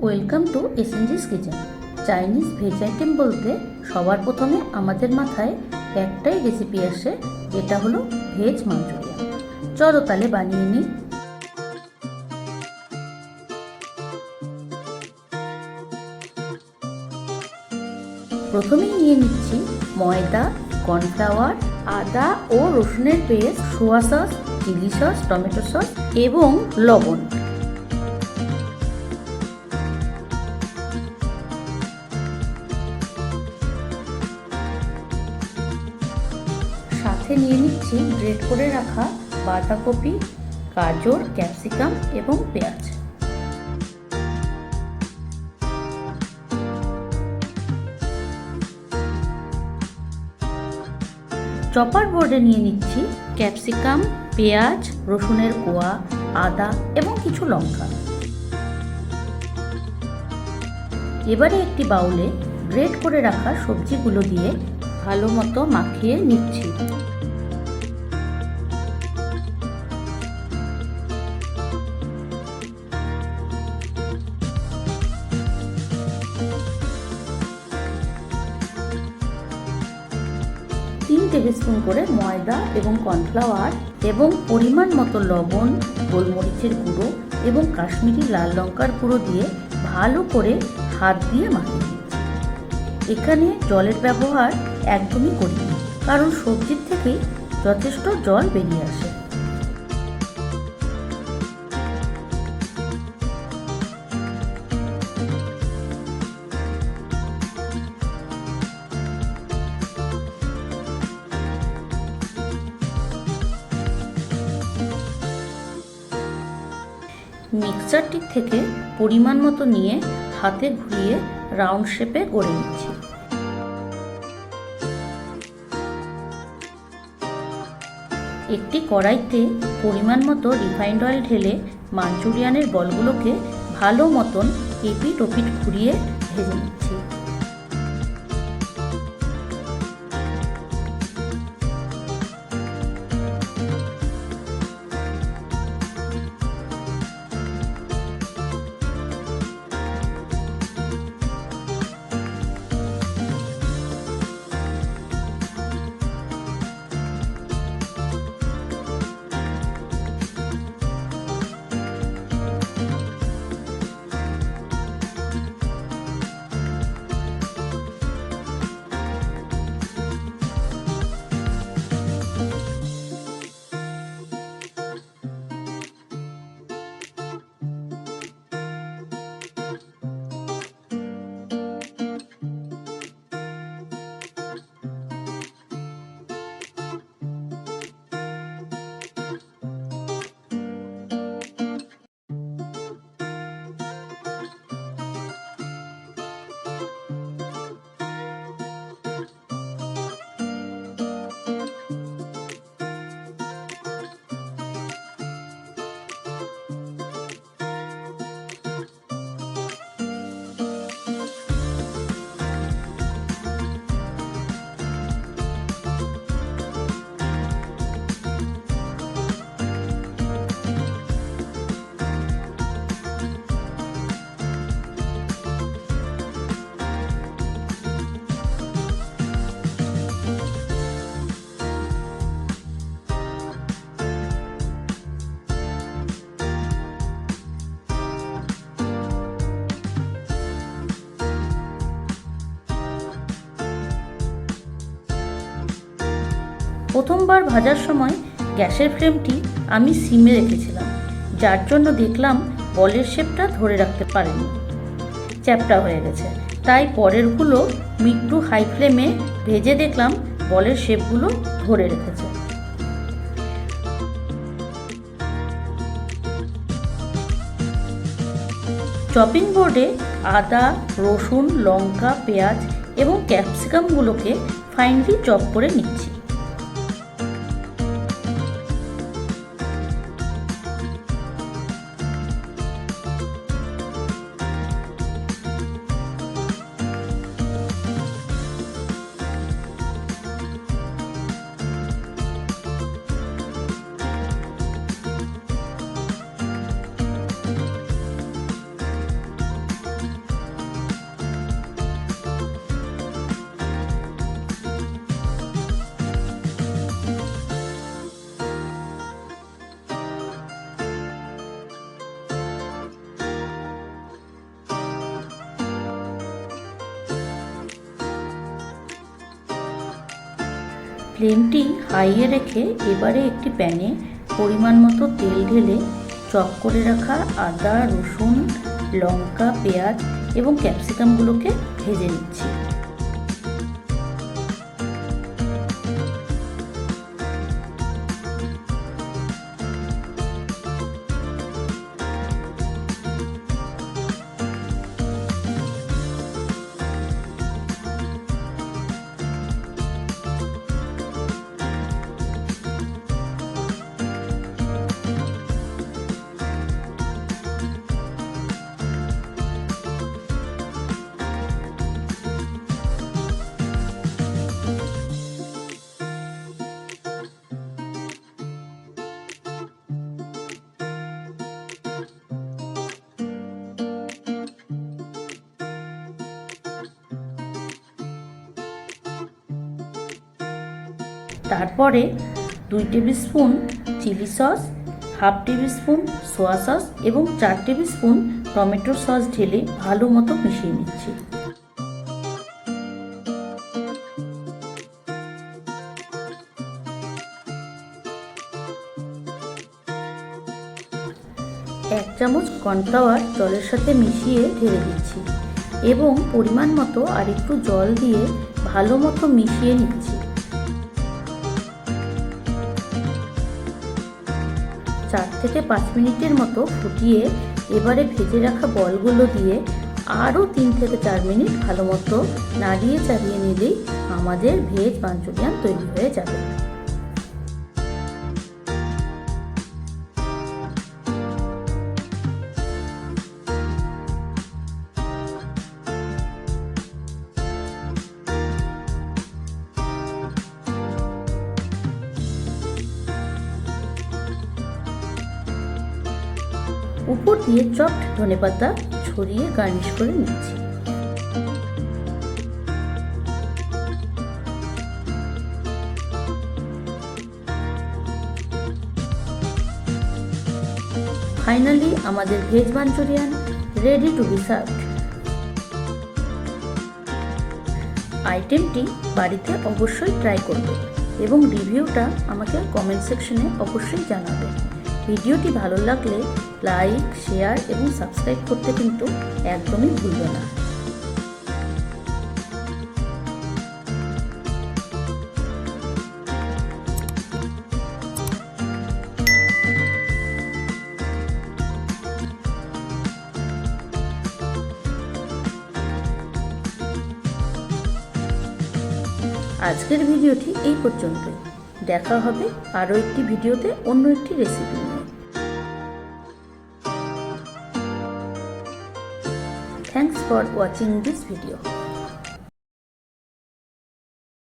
Welcome to SNG's kitchen. Chinese veg item বলতে সবার প্রথমে আমাদের মাথায় একটাই রেসিপি আসে, যেটা হলো ভেজ মাঞ্চুরিয়ান। চলো তাহলে বানিয়ে নিই। প্রথমেই নিয়ে নিচ্ছি ময়দা, কর্নফ্লাওয়ার, আদা ও রসুনের paste, soya sauce, chilli sauce, tomato sauce এবং লবণ। সাথে নিয়ে নিচ্ছি গ্রেট করে রাখা বাঁধাকপি, গাজর, ক্যাপসিকাম এবং পেঁয়াজ। চপার বোর্ডে নিয়ে নিচ্ছি ক্যাপসিকাম, পেঁয়াজ, রসুনের কোয়া, আদা এবং কিছু লঙ্কা। এবারে একটি বাউলে গ্রেট করে রাখা সবজিগুলো দিয়ে ভালো মতো মাখিয়ে নিচ্ছি। তিন টেবিলস্পুন করে ময়দা এবং কর্নফ্লাওয়ার এবং পরিমাণ মতো লবণ, গোলমরিচের গুঁড়ো এবং কাশ্মীরি লাল লঙ্কার গুঁড়ো দিয়ে ভালো করে হাত দিয়ে মাখিয়ে দিচ্ছি। এখানে জলের ব্যবহার একদমই করিনি, কারণ সবজির থেকেই যথেষ্ট জল বেরিয়ে আসে। মিক্সচারটি থেকে পরিমাণ মতো নিয়ে হাতে ঘুরিয়ে রাউন্ড শেপে গড়ে নিচ্ছি। একটি কড়াইতে পরিমাণ মতো রিফাইন্ড অয়েল ঢেলে মাঞ্চুরিয়ানের বলগুলোকে ভালো মতন এপিট ওপিট ঘুরিয়ে ভেজে নিচ্ছি। প্রথমবার ভাজার সময় গ্যাসের ফ্লেমটি আমি সিমে রেখেছিলাম, যার জন্য দেখলাম বলের শেপটা ধরে রাখতে পারিনি, চ্যাপ্টা হয়ে গেছে। তাই পরেরগুলো মিড টু হাই ফ্লেমে ভেজে দেখলাম বলের শেপগুলো ধরে রেখেছে। চপিং বোর্ডে আদা, রসুন, লঙ্কা, পেঁয়াজ এবং ক্যাপসিকামগুলোকে ফাইনলি চপ করে নিচ্ছি। ফ্লেমটি হাইয়ে রেখে এবারে একটি প্যানে পরিমাণ মতো তেল ঢেলে চপ করে রাখা আদা, রসুন, লঙ্কা, পেঁয়াজ এবং ক্যাপসিকামগুলোকে ভেজে নিচ্ছি। তারপরে 2 tablespoon chilli sauce, half tablespoon soya sauce এবং 4 টেবিল স্পুন টমেটো সস ঢেলে ভালো মতো মিশিয়ে নিচ্ছি। এক চামচ কর্নফ্লাওয়ার জলের সাথে মিশিয়ে ঢেলে দিচ্ছি এবং পরিমাণ মতো আর একটু জল দিয়ে ভালো মতো মিশিয়ে নিচ্ছি। 4 থেকে 5 মিনিটের মতো ফুটিয়ে এবারে ভেজে রাখা বলগুলো দিয়ে আরও 3 থেকে 4 মিনিট ভালো মতো নাড়িয়ে চাড়িয়ে নিলেই আমাদের ভেজ মাঞ্চুরিয়ান তৈরি হয়ে যাবে। উপর দিয়ে চপড ধনেপাতা ছড়িয়ে গার্নিশ করে নিচ্ছি। ফাইনালি আমাদের veg Manchurian ready to be served. আইটেমটি বাড়িতে অবশ্যই ট্রাই করবে এবং রিভিউটা আমাকে কমেন্ট সেকশনে অবশ্যই জানাবে। ভিডিওটি ভালো লাগলে লাইক, শেয়ার এবং সাবস্ক্রাইব করতে কিন্তু একদমই ভুলবে না। আজকের ভিডিওটি এই পর্যন্তই। দেখা হবে আরও একটি ভিডিওতে অন্য একটি রেসিপি নিয়ে। Thanks for watching this video.